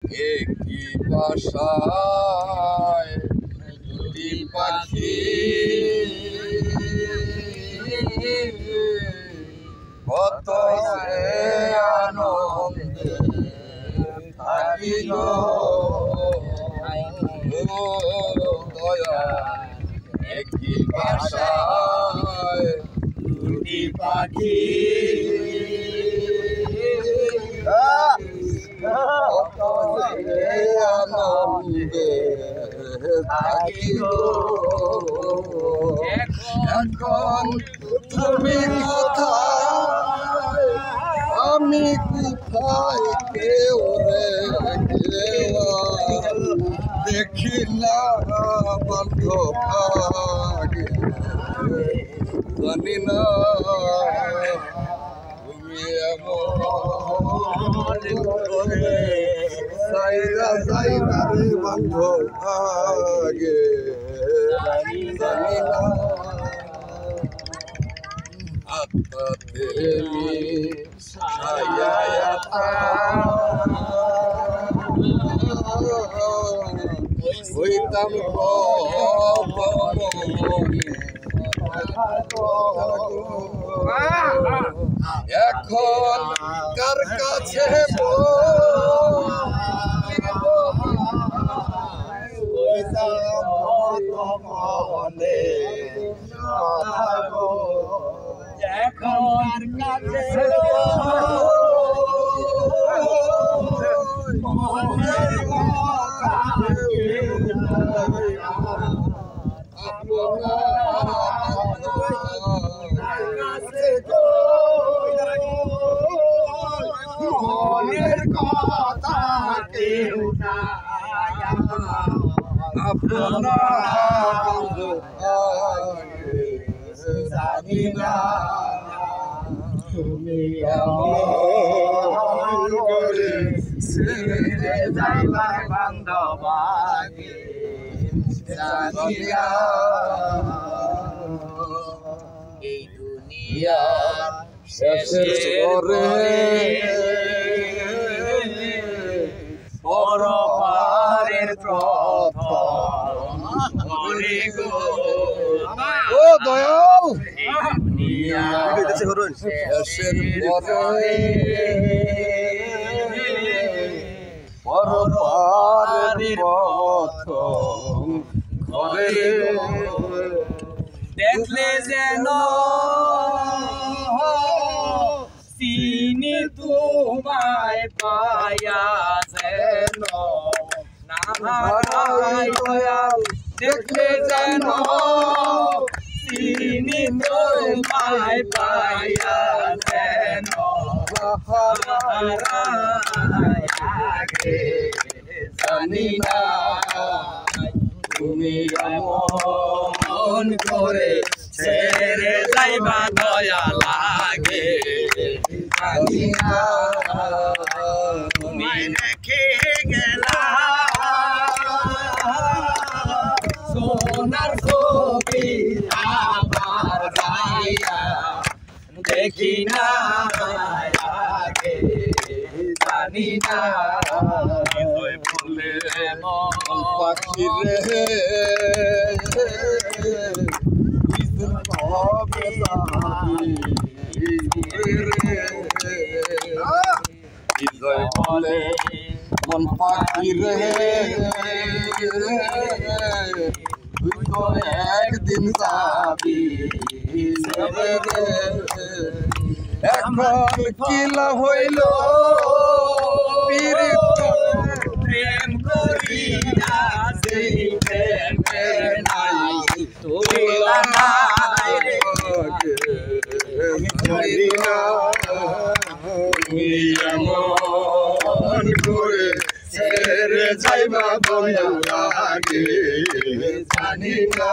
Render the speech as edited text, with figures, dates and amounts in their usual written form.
একই বাসায় দুটি পাখি কত সে আনন্দে থাকিল ও দয়া একই বাসায় দুটি পাখি কত সে আনন্দে থাকিল এখন তুমি কোথায় আমি কোথায় কেউ রে দেখি না বন্ধ জানি না তুমি এমন সাইরা সাইরা রে বন্ধ আগে জানি না হইতাম এখন কার কাছে এখন কাছে মনের কথা কেউ না জানি না তুমি যাইবার বান্ধব জানি না এই দুনিয়া শেষের পরে পরপারের প্রথম ও দয়াল শেষের পরে পরপারের প্রথম ঘরে দেখলে যেন চিনি তোমায় পায়া যেন না দয়াল দেখলে যেন চিনি তোমায় পায়া যেন আগে জানি না তুমি এমন করে ছেড়ে যাইবা দয়া লাগে জানি না তুমি রেখে গেলা সোনার ছবি আবার গাইয়া দেখি না আগে জানি না বলে পাখি রে বলে মন পাখি রে তুই তো একদিন যাবি এখন কিলা হইল প্রেম করিয়া সেই প্রেমের নাই তুলনা এমন করে ছেড়ে যাইবা বন্ধু লাগে জানি না